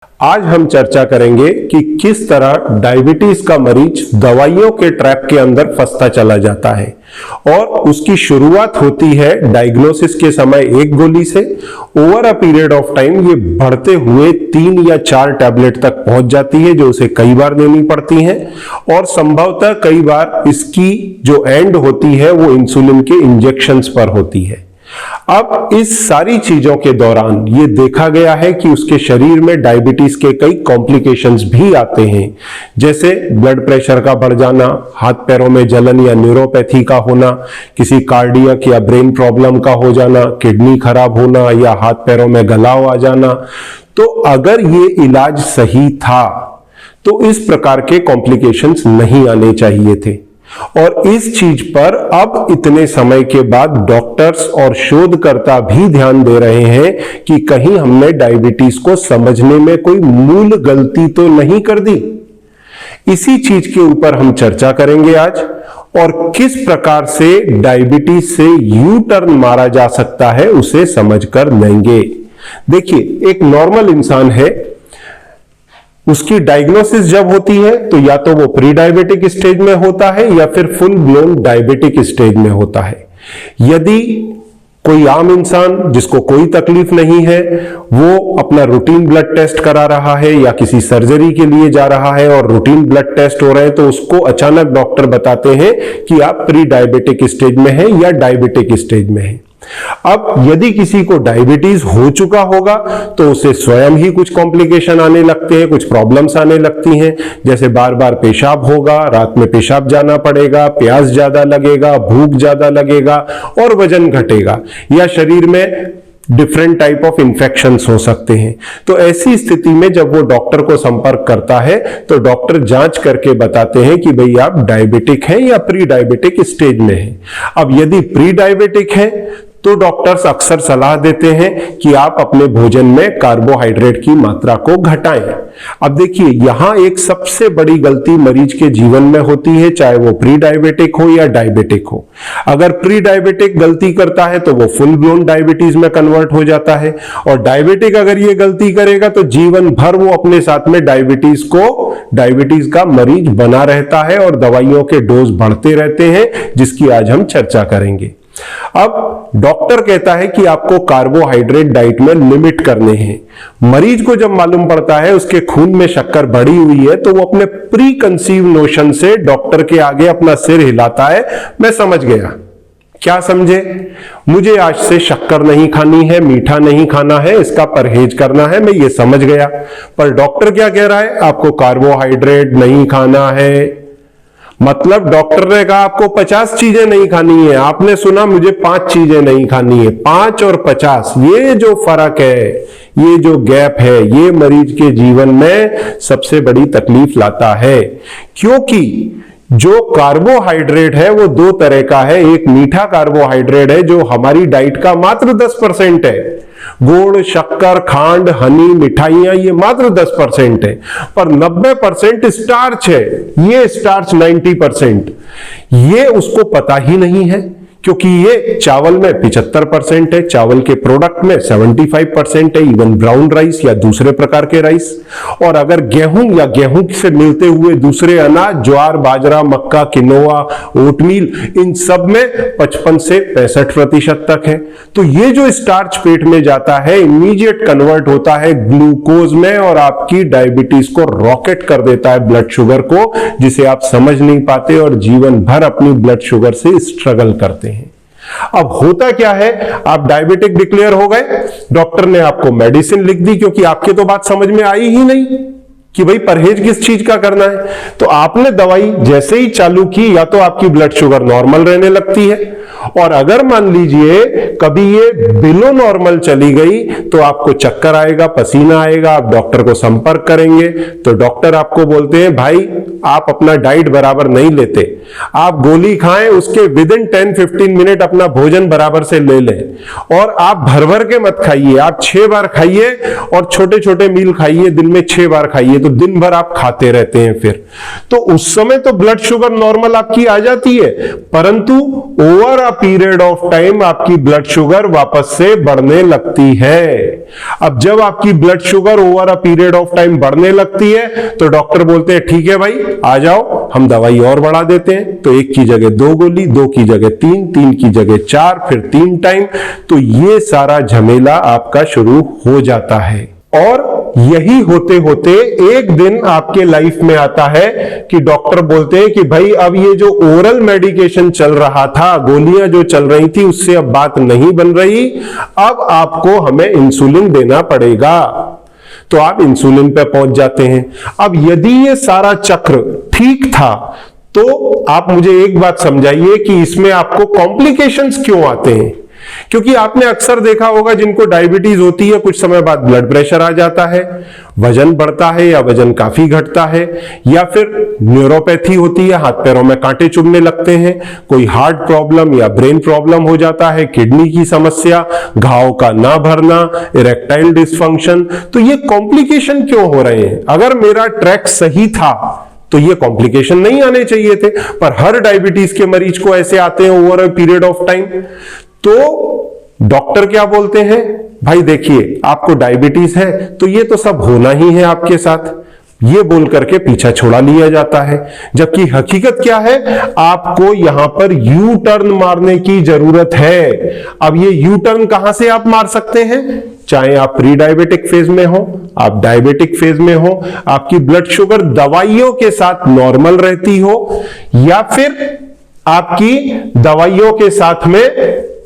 आज हम चर्चा करेंगे कि किस तरह डायबिटीज का मरीज दवाइयों के ट्रैप के अंदर फंसता चला जाता है और उसकी शुरुआत होती है डायग्नोसिस के समय एक गोली से। Over a period of time ये बढ़ते हुए 3 या 4 टैबलेट तक पहुंच जाती है जो उसे कई बार देनी पड़ती हैं और संभवतः कई बार इसकी जो एंड होती है वो इंसुलिन के इंजेक्शंस पर होती है। अब इस सारी चीजों के दौरान ये देखा गया है कि उसके शरीर में डायबिटीज के कई कॉम्प्लिकेशंस भी आते हैं, जैसे ब्लड प्रेशर का बढ़ जाना, हाथ पैरों में जलन या न्यूरोपैथी का होना, किसी कार्डियक या ब्रेन प्रॉब्लम का हो जाना, किडनी खराब होना या हाथ पैरों में गलाव आ जाना। तो अगर ये इलाज सही था तो इस प्रकार के कॉम्प्लिकेशंस नहीं आने चाहिए थे। और इस चीज पर अब इतने समय के बाद डॉक्टर्स और शोधकर्ता भी ध्यान दे रहे हैं कि कहीं हमने डायबिटीज को समझने में कोई मूल गलती तो नहीं कर दी। इसी चीज के ऊपर हम चर्चा करेंगे आज, और किस प्रकार से डायबिटीज से यू टर्न मारा जा सकता है उसे समझकर लेंगे। देखिए, एक नॉर्मल इंसान है, उसकी डायग्नोसिस जब होती है तो या तो वो प्री डायबिटिक स्टेज में होता है या फिर फुल ब्लोन डायबिटिक स्टेज में होता है। यदि कोई आम इंसान जिसको कोई तकलीफ नहीं है वो अपना रूटीन ब्लड टेस्ट करा रहा है या किसी सर्जरी के लिए जा रहा है और रूटीन ब्लड टेस्ट हो रहे हैं, तो उसको अचानक डॉक्टर बताते हैं कि आप प्री डायबिटिक स्टेज में हैं या डायबिटिक स्टेज में हैं। अब यदि किसी को डायबिटीज हो चुका होगा तो उसे स्वयं ही कुछ कॉम्प्लिकेशन आने लगते हैं, कुछ प्रॉब्लम्स आने लगती हैं, जैसे बार बार पेशाब होगा, रात में पेशाब जाना पड़ेगा, प्यास ज्यादा लगेगा, भूख ज्यादा लगेगा और वजन घटेगा, या शरीर में डिफरेंट टाइप ऑफ इंफेक्शंस हो सकते हैं। तो ऐसी स्थिति में जब वो डॉक्टर को संपर्क करता है तो डॉक्टर जांच करके बताते हैं कि भाई आप डायबिटिक हैं या प्री डायबिटिक स्टेज में हैं। अब यदि प्री डायबिटिक है तो डॉक्टर्स अक्सर सलाह देते हैं कि आप अपने भोजन में कार्बोहाइड्रेट की मात्रा को घटाएं। अब देखिए, यहां एक सबसे बड़ी गलती मरीज के जीवन में होती है, चाहे वो प्री डायबिटिक हो या डायबिटिक हो। अगर प्री डायबिटिक गलती करता है तो वो फुल ब्लोन डायबिटीज में कन्वर्ट हो जाता है, और डायबिटिक अगर ये गलती करेगा तो जीवन भर वो अपने साथ में डायबिटीज का मरीज बना रहता है और दवाइयों के डोज बढ़ते रहते हैं, जिसकी आज हम चर्चा करेंगे। अब डॉक्टर कहता है कि आपको कार्बोहाइड्रेट डाइट में लिमिट करने हैं। मरीज को जब मालूम पड़ता है उसके खून में शक्कर बढ़ी हुई है तो वो अपने प्री कंसीव नोशन से डॉक्टर के आगे अपना सिर हिलाता है, मैं समझ गया। क्या समझे? मुझे आज से शक्कर नहीं खानी है, मीठा नहीं खाना है, इसका परहेज करना है, मैं ये समझ गया। पर डॉक्टर क्या कह रहा है? आपको कार्बोहाइड्रेट नहीं खाना है। मतलब डॉक्टर ने कहा आपको 50 चीजें नहीं खानी है, आपने सुना मुझे 5 चीजें नहीं खानी है। 5 और 50, ये जो फर्क है, ये जो गैप है, ये मरीज के जीवन में सबसे बड़ी तकलीफ लाता है। क्योंकि जो कार्बोहाइड्रेट है वो 2 तरह का है। एक मीठा कार्बोहाइड्रेट है जो हमारी डाइट का मात्र 10% है। गुड़, शक्कर, खांड, हनी, मिठाइयां ये मात्र 10% है, पर 90% स्टार्च है। ये स्टार्च 90%, ये उसको पता ही नहीं है, क्योंकि ये चावल में 75% है, चावल के प्रोडक्ट में 75% है, इवन ब्राउन राइस या दूसरे प्रकार के राइस। और अगर गेहूं या गेहूं से मिलते हुए दूसरे अनाज, ज्वार, बाजरा, मक्का, किनोआ, ओटमील, इन सब में 55 से 65% तक है। तो ये जो स्टार्च पेट में जाता है इमीडिएट कन्वर्ट होता है ग्लूकोज में और आपकी डायबिटीज को रॉकेट कर देता है, ब्लड शुगर को, जिसे आप समझ नहीं पाते और जीवन भर अपनी ब्लड शुगर से स्ट्रगल करते हैं। अब होता क्या है, आप डायबिटिक डिक्लेयर हो गए, डॉक्टर ने आपको मेडिसिन लिख दी, क्योंकि आपके तो बात समझ में आई ही नहीं कि भाई परहेज किस चीज का करना है। तो आपने दवाई जैसे ही चालू की, या तो आपकी ब्लड शुगर नॉर्मल रहने लगती है, और अगर मान लीजिए कभी ये बिलो नॉर्मल चली गई तो आपको चक्कर आएगा, पसीना आएगा, आप डॉक्टर को संपर्क करेंगे तो डॉक्टर आपको बोलते हैं भाई आप अपना डाइट बराबर नहीं लेते, आप गोली खाएं, उसके विद इन 10-15 मिनट अपना भोजन बराबर से ले लें। और आप भर भर के मत खाइए, आप 6 बार खाइए और छोटे छोटे मील खाइए, दिन में 6 बार खाइए, तो दिन भर आप खाते रहते हैं फिर तो उस समय तो ब्लड शुगर नॉर्मल आपकी आ जाती है, परंतु over a period of time आपकी ब्लड शुगर वापस से बढ़ने लगती है। अब जब आपकी blood sugar over a period of time बढ़ने लगती है तो डॉक्टर बोलते हैं ठीक है भाई आ जाओ, हम दवाई और बढ़ा देते हैं। तो 1 की जगह 2 गोली, 2 की जगह 3, 3 की जगह 4, फिर 3 टाइम। तो ये सारा झमेला आपका शुरू हो जाता है। और यही होते होते एक दिन आपके लाइफ में आता है कि डॉक्टर बोलते हैं कि भाई अब ये जो ओरल मेडिकेशन चल रहा था, गोलियां जो चल रही थी, उससे अब बात नहीं बन रही, अब आपको हमें इंसुलिन देना पड़ेगा। तो आप इंसुलिन पे पहुंच जाते हैं। अब यदि ये सारा चक्र ठीक था तो आप मुझे एक बात समझाइए कि इसमें आपको कॉम्प्लिकेशंस क्यों आते हैं? क्योंकि आपने अक्सर देखा होगा जिनको डायबिटीज होती है कुछ समय बाद ब्लड प्रेशर आ जाता है, वजन बढ़ता है या वजन काफी घटता है, या फिर न्यूरोपैथी होती है, हाथ पैरों में कांटे चुभने लगते हैं, कोई हार्ट प्रॉब्लम या ब्रेन प्रॉब्लम हो जाता है, किडनी की समस्या, घाव का ना भरना, इरेक्टाइल डिसफंक्शन। तो ये कॉम्प्लिकेशन क्यों हो रहे हैं? अगर मेरा ट्रैक सही था तो ये कॉम्प्लिकेशन नहीं आने चाहिए थे, पर हर डायबिटीज के मरीज को ऐसे आते हैं over a period of time. तो डॉक्टर क्या बोलते हैं, भाई देखिए आपको डायबिटीज है तो ये तो सब होना ही है आपके साथ, ये बोल करके पीछा छोड़ा लिया जाता है। जबकि हकीकत क्या है, आपको यहां पर यू टर्न मारने की जरूरत है। अब ये यू टर्न कहां से आप मार सकते हैं? चाहे आप प्री डायबिटिक फेज में हो, आप डायबिटिक फेज में हो, आपकी ब्लड शुगर दवाइयों के साथ नॉर्मल रहती हो, या फिर आपकी दवाइयों के साथ में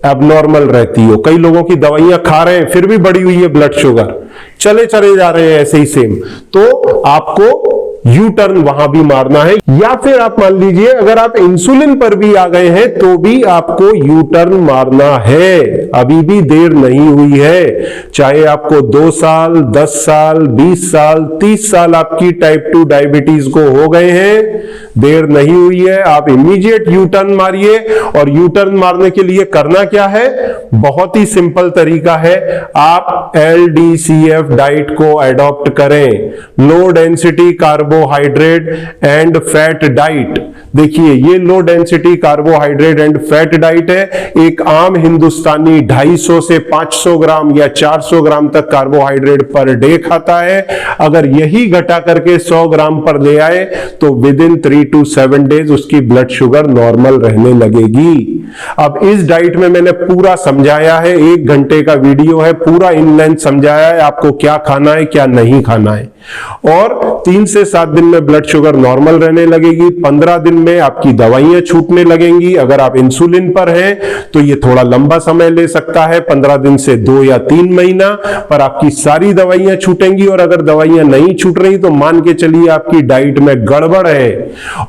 एबनॉर्मल रहती हो। कई लोगों की दवाइयां खा रहे हैं फिर भी बढ़ी हुई है ब्लड शुगर, चले चले जा रहे हैं ऐसे ही सेम। तो आपको यू टर्न वहां भी मारना है। या फिर आप मान लीजिए अगर आप इंसुलिन पर भी आ गए हैं तो भी आपको यू टर्न मारना है, अभी भी देर नहीं हुई है। चाहे आपको 2 साल, 10 साल, 20 साल, 30 साल आपकी टाइप 2 डायबिटीज को हो गए हैं, देर नहीं हुई है, आप इमीडिएट यू टर्न मारिए। और यू टर्न मारने के लिए करना क्या है? बहुत ही सिंपल तरीका है, आप LDCF डाइट को एडॉप्ट करें, low density carbohydrate and fat diet. देखिए ये low density carbohydrate and fat diet है। एक आम हिंदुस्तानी 250 से 500 ग्राम या 400 ग्राम तक कार्बोहाइड्रेट पर डे खाता है। अगर यही घटा करके 100 ग्राम पर ले आए तो विद इन 3 to 7 डेज उसकी ब्लड शुगर नॉर्मल रहने लगेगी। अब इस डाइट में मैंने पूरा समझाया है, 1 घंटे का वीडियो है, पूरा इन लेंथ समझाया है आपको क्या खाना है क्या नहीं खाना है। और 3 से 7 दिन में ब्लड शुगर नॉर्मल रहने लगेगी, 15 दिन में आपकी दवाइयां छूटने लगेंगी। अगर आप इंसुलिन पर हैं तो ये थोड़ा लंबा समय ले सकता है, 15 दिन से 2 या 3 महीना, पर आपकी सारी दवाइयां छूटेंगी। और अगर दवाइयां नहीं छूट रही तो मान के चलिए आपकी डाइट में गड़बड़ है।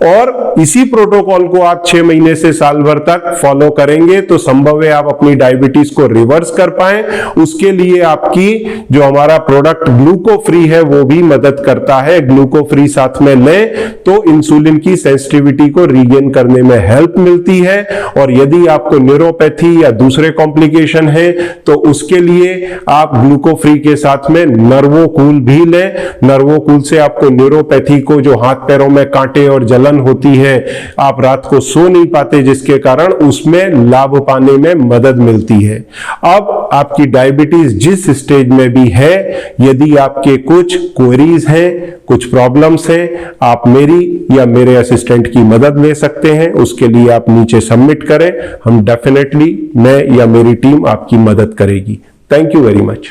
और इसी प्रोटोकॉल को आप 6 महीने से साल भर तक फॉलो करेंगे तो संभव है आप अपनी डायबिटीज को रिवर्स कर पाए। उसके लिए आपकी जो हमारा प्रोडक्ट ग्लूको फ्री है वो भी मदद करता है। ग्लूको फ्री साथ में लें तो इंसुलिन की सेंसिटिविटी को रीगेन करने में हेल्प मिलती है। और यदि आपको न्यूरोपैथी या दूसरे कॉम्प्लिकेशन है तो उसके लिए आप ग्लूको फ्री के साथ में नर्वोकूल भी लें। नर्वोकूल से आपको न्यूरोपैथी को, जो हाथ पैरों में कांटे और जलन होती है, आप रात को सो नहीं पाते जिसके कारण, उसमें लाभ पाने में मदद मिलती है। अब आपकी डायबिटीज जिस स्टेज में भी है, यदि आपके कुछ क्वेरीज हैं, कुछ प्रॉब्लम्स हैं, आप मेरी या मेरे असिस्टेंट की मदद ले सकते हैं। उसके लिए आप नीचे सबमिट करें, हम डेफिनेटली, मैं या मेरी टीम आपकी मदद करेगी। Thank you very much.